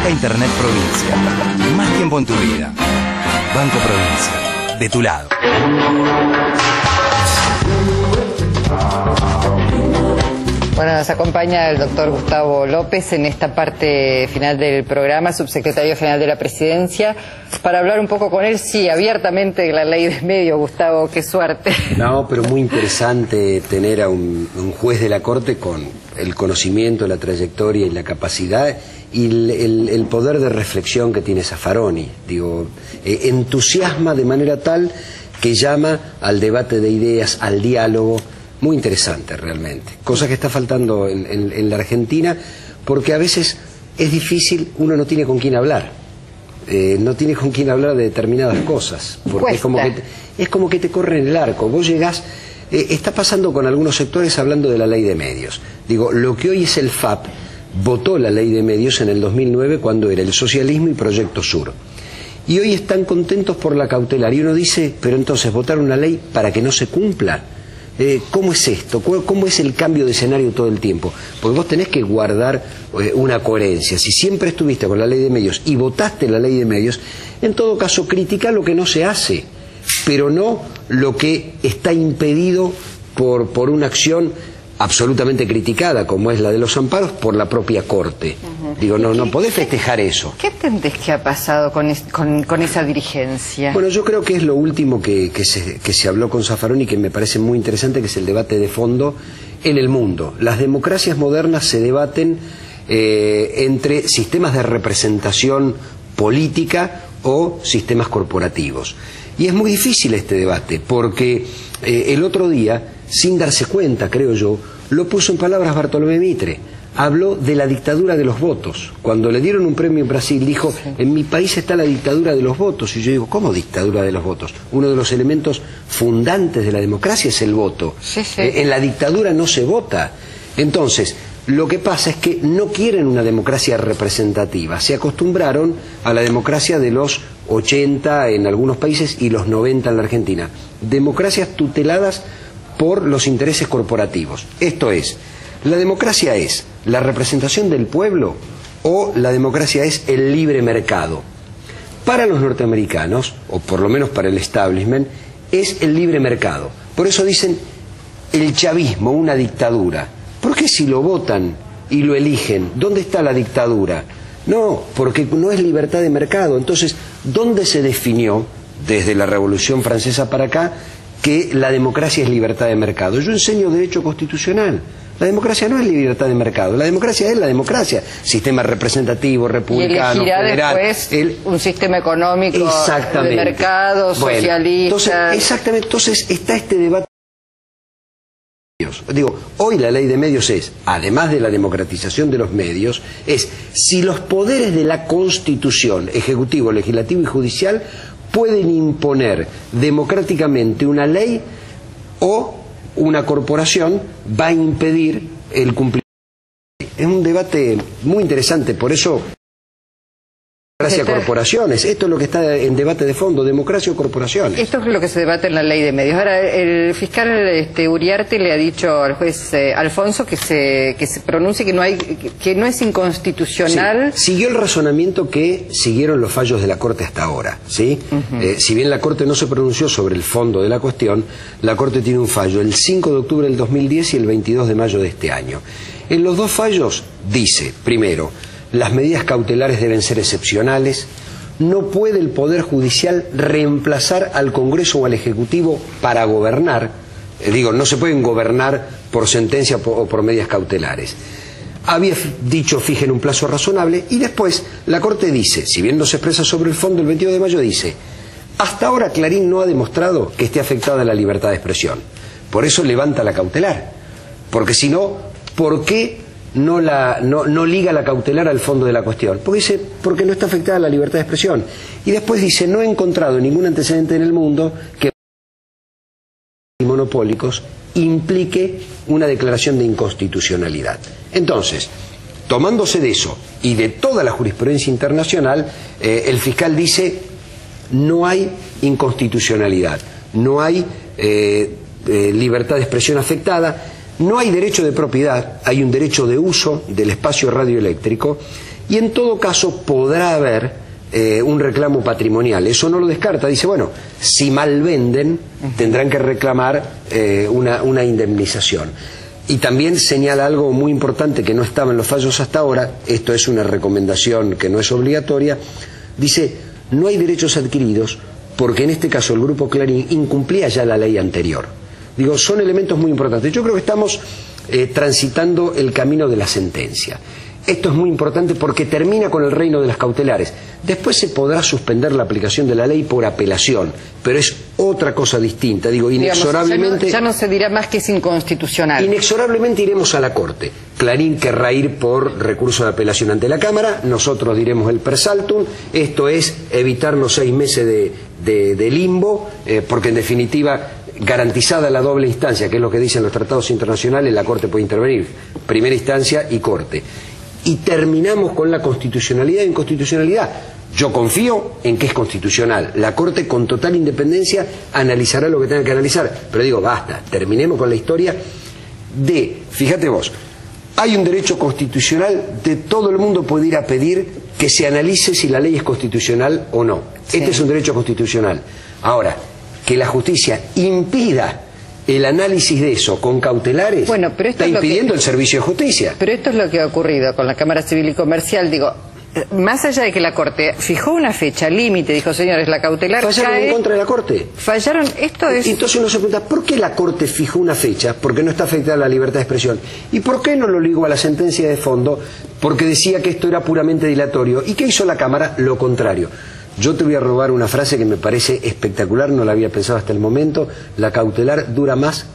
Arranca Internet Provincia. Más tiempo en tu vida. Banco Provincia. De tu lado. Bueno, nos acompaña el doctor Gustavo López en esta parte final del programa, subsecretario general de la Presidencia, para hablar un poco con él, sí, abiertamente de la ley de medios. Gustavo, qué suerte. No, pero muy interesante tener a un juez de la Corte con el conocimiento, la trayectoria y la capacidad y el poder de reflexión que tiene Zaffaroni. Digo, entusiasma de manera tal que llama al debate de ideas, al diálogo. Muy interesante realmente, cosa que está faltando en la Argentina, porque a veces es difícil, uno no tiene con quién hablar, no tiene con quién hablar de determinadas cosas, porque es como que te corren el arco. Vos llegás, está pasando con algunos sectores hablando de la ley de medios. Digo, lo que hoy es el FAP, votó la ley de medios en el 2009 cuando era el socialismo y Proyecto Sur. Y hoy están contentos por la cautelar, y uno dice, pero entonces votaron una ley para que no se cumpla. ¿Cómo es esto? ¿Cómo es el cambio de escenario todo el tiempo? Porque vos tenés que guardar una coherencia. Si siempre estuviste con la ley de medios y votaste la ley de medios, en todo caso critica lo que no se hace, pero no lo que está impedido por una acción absolutamente criticada, como es la de los amparos, por la propia Corte. Digo, no podés festejar eso. ¿Qué entendés que ha pasado con esa dirigencia? Bueno, yo creo que es lo último que se habló con Zaffaroni, que me parece muy interesante, que es el debate de fondo en el mundo. Las democracias modernas se debaten entre sistemas de representación política o sistemas corporativos. Y es muy difícil este debate, porque el otro día, sin darse cuenta, creo yo, lo puso en palabras Bartolomé Mitre. Habló de la dictadura de los votos. Cuando le dieron un premio en Brasil, dijo, en mi país está la dictadura de los votos. Y yo digo, ¿cómo dictadura de los votos? Uno de los elementos fundantes de la democracia es el voto. En la dictadura no se vota. Entonces, lo que pasa es que no quieren una democracia representativa. Se acostumbraron a la democracia de los 80 en algunos países y los 90 en la Argentina. Democracias tuteladas por los intereses corporativos. Esto es, la democracia es la representación del pueblo o la democracia es el libre mercado. Para los norteamericanos, o por lo menos para el establishment, es el libre mercado. Por eso dicen el chavismo, una dictadura. ¿Por qué si lo votan y lo eligen, dónde está la dictadura? No, porque no es libertad de mercado. Entonces, ¿dónde se definió, desde la Revolución Francesa para acá, que la democracia es libertad de mercado? Yo enseño derecho constitucional. La democracia no es libertad de mercado, la democracia es la democracia, sistema representativo, republicano, y federal, después un sistema económico de mercado, socialista. Entonces está este debate. Digo, hoy la ley de medios es, además de la democratización de los medios, es si los poderes de la Constitución, ejecutivo, legislativo y judicial, pueden imponer democráticamente una ley o una corporación va a impedir el cumplimiento. Es un debate muy interesante, por eso democracia o corporaciones. Esto es lo que está en debate de fondo, democracia o corporaciones. Esto es lo que se debate en la ley de medios. Ahora, el fiscal Uriarte le ha dicho al juez Alfonso que se pronuncie que no es inconstitucional. Sí, siguió el razonamiento que siguieron los fallos de la Corte hasta ahora, ¿sí? Si bien la Corte no se pronunció sobre el fondo de la cuestión, la Corte tiene un fallo el 5 de octubre del 2010 y el 22 de mayo de este año. En los dos fallos dice, primero, las medidas cautelares deben ser excepcionales, no puede el Poder Judicial reemplazar al Congreso o al Ejecutivo para gobernar, no se pueden gobernar por sentencia o por medidas cautelares. Había dicho fijen un plazo razonable y después la Corte dice, si bien no se expresa sobre el fondo, el 22 de mayo dice, hasta ahora Clarín no ha demostrado que esté afectada la libertad de expresión, por eso levanta la cautelar, porque si no, ¿por qué no liga la cautelar al fondo de la cuestión? Porque dice, porque no está afectada la libertad de expresión. Y después dice, no he encontrado ningún antecedente en el mundo que monopólicos implique una declaración de inconstitucionalidad. Entonces, tomándose de eso y de toda la jurisprudencia internacional, el fiscal dice, no hay inconstitucionalidad, no hay libertad de expresión afectada, no hay derecho de propiedad, hay un derecho de uso del espacio radioeléctrico y en todo caso podrá haber un reclamo patrimonial. Eso no lo descarta. Dice, bueno, si mal venden, tendrán que reclamar una indemnización. Y también señala algo muy importante que no estaba en los fallos hasta ahora. Esto es una recomendación que no es obligatoria. Dice, no hay derechos adquiridos porque en este caso el Grupo Clarín incumplía ya la ley anterior. Digo, son elementos muy importantes. Yo creo que estamos transitando el camino de la sentencia. Esto es muy importante porque termina con el reino de las cautelares. Después se podrá suspender la aplicación de la ley por apelación, pero es otra cosa distinta. Digo, inexorablemente... Ya no se dirá más que es inconstitucional. Inexorablemente iremos a la Corte. Clarín querrá ir por recurso de apelación ante la Cámara, nosotros diremos el per saltum. Esto es evitarnos 6 meses de limbo, porque en definitiva, garantizada la doble instancia, que es lo que dicen los tratados internacionales, la Corte puede intervenir, primera instancia y Corte. Y terminamos con la constitucionalidad e inconstitucionalidad. Yo confío en que es constitucional. La Corte con total independencia analizará lo que tenga que analizar. Pero digo, basta, terminemos con la historia de, fíjate vos, hay un derecho constitucional de todo el mundo puede ir a pedir que se analice si la ley es constitucional o no. Sí. Este es un derecho constitucional. Ahora, que la justicia impida el análisis de eso con cautelares, bueno, pero esto está impidiendo el servicio de justicia. Pero esto es lo que ha ocurrido con la Cámara Civil y Comercial. Digo, más allá de que la Corte fijó una fecha límite, dijo, señores, la cautelar fallaron cae, en contra de la Corte. Fallaron, esto es... Entonces uno se pregunta, ¿por qué la Corte fijó una fecha? Porque no está afectada la libertad de expresión. ¿Y por qué no lo ligó a la sentencia de fondo? Porque decía que esto era puramente dilatorio. ¿Y qué hizo la Cámara? Lo contrario. Yo te voy a robar una frase que me parece espectacular, no la había pensado hasta el momento. La cautelar dura más,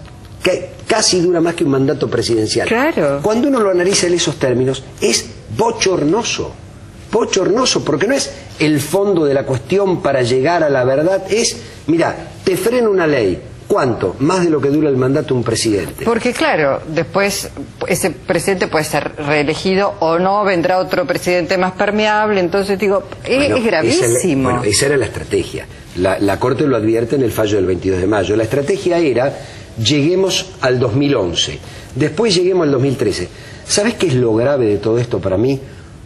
casi dura más que un mandato presidencial. Claro. Cuando uno lo analiza en esos términos, es bochornoso. Bochornoso, porque no es el fondo de la cuestión para llegar a la verdad, es, mira, te frena una ley. ¿Cuánto? Más de lo que dura el mandato de un presidente. Porque claro, después ese presidente puede ser reelegido o no, vendrá otro presidente más permeable, entonces digo, bueno, es gravísimo. Esa era la estrategia. La Corte lo advierte en el fallo del 22 de mayo. La estrategia era, lleguemos al 2011, después lleguemos al 2013. ¿Sabes qué es lo grave de todo esto para mí?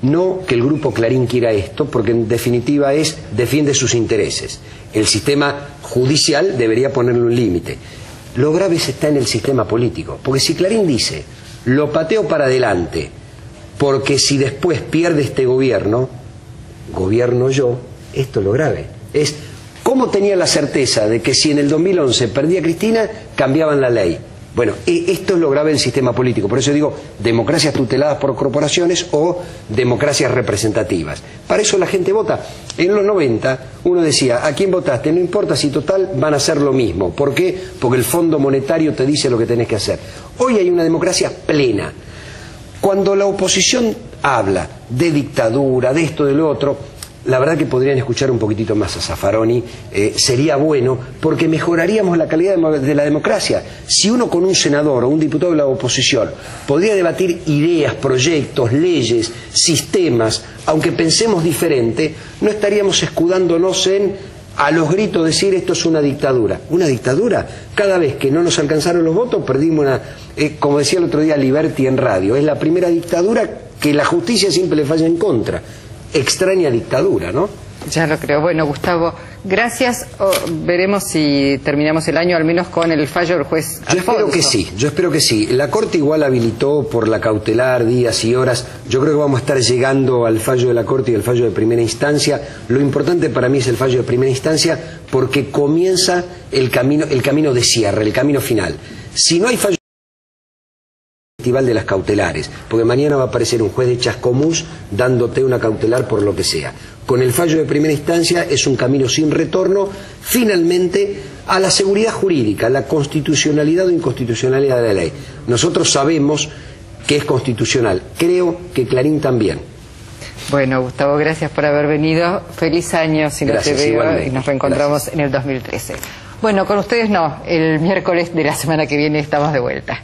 No que el Grupo Clarín quiera esto, porque en definitiva defiende sus intereses. El sistema judicial debería ponerle un límite. Lo grave está en el sistema político, porque si Clarín dice, lo pateo para adelante, porque si después pierde este gobierno, gobierno yo, esto es lo grave. Es, ¿cómo tenía la certeza de que si en el 2011 perdía Cristina, cambiaban la ley? Bueno, esto es lo grave del sistema político. Por eso digo, democracias tuteladas por corporaciones o democracias representativas. Para eso la gente vota. En los 90 uno decía, ¿a quién votaste? No importa si total van a hacer lo mismo. ¿Por qué? Porque el Fondo Monetario te dice lo que tenés que hacer. Hoy hay una democracia plena. Cuando la oposición habla de dictadura, de esto, de lo otro, la verdad que podrían escuchar un poquitito más a Zaffaroni, sería bueno, porque mejoraríamos la calidad de la democracia. Si uno con un senador o un diputado de la oposición podría debatir ideas, proyectos, leyes, sistemas, aunque pensemos diferente, no estaríamos escudándonos en, a los gritos, decir esto es una dictadura. ¿Una dictadura? Cada vez que no nos alcanzaron los votos, perdimos una, como decía el otro día Liberty en radio, es la primera dictadura que la justicia siempre le falla en contra. Extraña dictadura, ¿no? Ya lo creo. Bueno, Gustavo, gracias. Veremos si terminamos el año al menos con el fallo del juez Alfonso. Yo espero que sí. La Corte igual habilitó por la cautelar días y horas. Yo creo que vamos a estar llegando al fallo de la Corte y al fallo de primera instancia. Lo importante para mí es el fallo de primera instancia porque comienza el camino de cierre, el camino final. Si no hay fallo de las cautelares, porque mañana va a aparecer un juez de Chascomús dándote una cautelar por lo que sea. Con el fallo de primera instancia es un camino sin retorno, finalmente, a la seguridad jurídica, la constitucionalidad o inconstitucionalidad de la ley. Nosotros sabemos que es constitucional, creo que Clarín también. Bueno, Gustavo, gracias por haber venido. Feliz año, si no gracias, te veo, igualmente. Y nos reencontramos Gracias. En el 2013. Bueno, con ustedes no, el miércoles de la semana que viene estamos de vuelta.